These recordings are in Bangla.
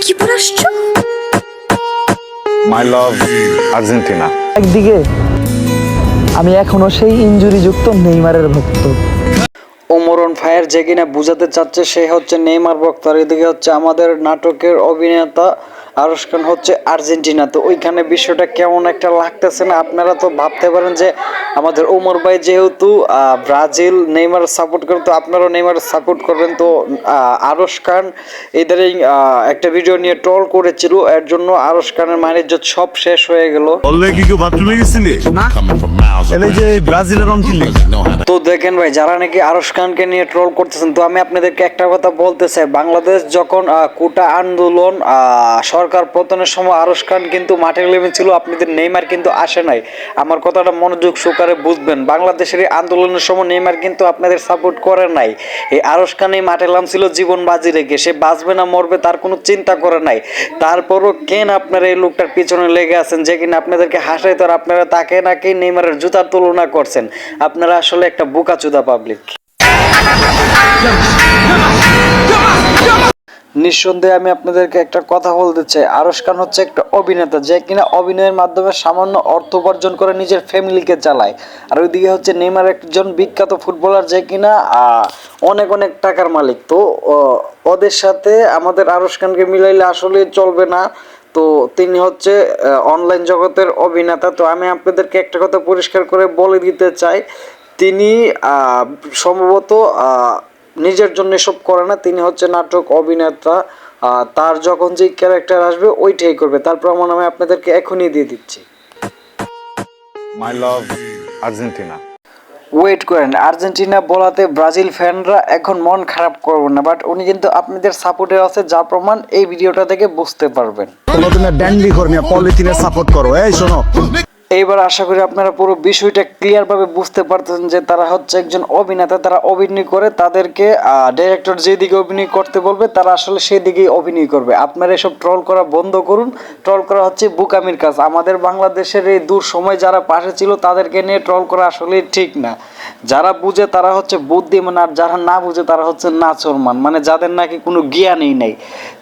কি পরে আসছো? মাই লাভ আর্জেন্টিনা। একদিকে আমি এখনো সেই ইনজুরি যুক্ত নেইমারের ভক্ত। ওমরন ফায়ার যে কিনা বুঝাতে চাচ্ছে সে হচ্ছে নেইমার ভক্ত, আর এদিকে হচ্ছে আমাদের নাটকের অভিনেতা আরশ খান হচ্ছে আর্জেন্টিনা। তো ওইখানে বিষয়টা কেমন একটা লাগতেছে না? আপনারা তো ভাবতে পারেন যে আমাদের ওমর ভাই যেহেতু ব্রাজিল নেইমার সাপোর্ট করে, তো আপনারাও নেইমার সাপোর্ট করবেন। তো আরশ খান এদারিং একটা ভিডিও নিয়ে ট্রল করেছিল, এর জন্য আরশ খানের মানের ইজ্জত সব শেষ হয়ে গেল। বললে কি কেউ বাথরুমে গেছিলি না? এই যে ব্রাজিলের রং কিনলি। তো দেখেন ভাই, যারা নাকি আরশ খানকে নিয়ে ট্রোল করতেছেন, তো আমি আপনাদেরকে একটা কথা বলতে চাই, বাংলাদেশ যখন কোটা আন্দোলন সরকার পতনের সময় আরশ খান কিন্তু মাঠে নেমেছিল, আপনাদের নেইমার কিন্তু আসে নাই। আমার কথাটা মনোযোগ সহকারে বুঝবেন, বাংলাদেশের এই আন্দোলনের সময় নেইমার কিন্তু আপনাদের সাপোর্ট করে নাই। এই আরশ খানই মাঠে নামছিল জীবন বাজি রেখে, সে বাঁচবে না মরবে তার কোনো চিন্তা করে নাই। তারপরও কেন আপনারা এই লোকটার পিছনে লেগে আছেন যে কিনা আপনাদেরকে হাসাই, তো আপনারা তাকে নাকি নেইমারের জুতার তুলনা করছেন। আপনারা আসলে একটা বোকাচোদা পাবলিক। নিঃসন্দেহে আমি আপনাদেরকে একটা কথা বলতে চাই, আরশ খান হচ্ছে একটা অভিনেতা যে কিনা অভিনয়ের মাধ্যমে সামান্য অর্থ উপার্জন করে নিজের ফ্যামিলিকে চালায়। আর ওইদিকে হচ্ছে নেইমার একজন বিখ্যাত ফুটবলার যে কিনা অনেক অনেক টাকার মালিক। তো ওদের সাথে আমাদের আরশ খানকে মিলাইলে আসলে চলবে না। তো তিনি হচ্ছে অনলাইন জগতের অভিনেতা। তো আমি আপনাদেরকে একটা কথা পরিষ্কার করে বলে দিতে চাই, তিনি সম্ভবত নিজের জন্য এসব করে না, তিনি হচ্ছে নাটক অভিনেতা। তার যখন যে ক্যারেক্টার আসবে ওইটাই করবে, তার প্রমাণ আমি আপনাদেরকে এখনই দিয়ে দিচ্ছি। মাই লাভ আর্জেন্টিনা। ওয়েট করেন, আর্জেন্টিনা বলাতে ব্রাজিল ফ্যানরা এখন মন খারাপ করবেন না, বাট উনি কিন্তু আপনাদের সাপোর্টে আছে, যার প্রমাণ এই ভিডিওটা থেকে বুঝতে পারবেন। তুমি ড্যান্ডি কর্মী পলিথিনে সাপোর্ট করো। এই শোনো, এইবার আশা করি আপনারা পুরো বিষয়টা ক্লিয়ারভাবে বুঝতে পারতেছেন যে তারা হচ্ছে একজন অভিনেতা, তারা অভিনয় করে, তাদেরকে ডাইরেক্টর যেদিকে অভিনয় করতে বলবে তারা আসলে সেই দিকেই অভিনয় করবে। আপনারা এসব ট্রল করা বন্ধ করুন, ট্রল করা হচ্ছে বোকামির কাজ। আমাদের বাংলাদেশের এই দূর সময় যারা পাশে ছিল তাদেরকে নিয়ে ট্রল করা আসলে ঠিক না। যারা বুঝে তারা হচ্ছে বুদ্ধিমান, আর যারা না বুঝে তারা হচ্ছে নাচরমান, মানে যাদের নাকি কোনো জ্ঞানই নেই।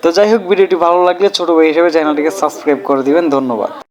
তো যাই হোক, ভিডিওটি ভালো লাগলে ছোট ভাই হিসেবে চ্যানেলটিকে সাবস্ক্রাইব করে দিবেন। ধন্যবাদ।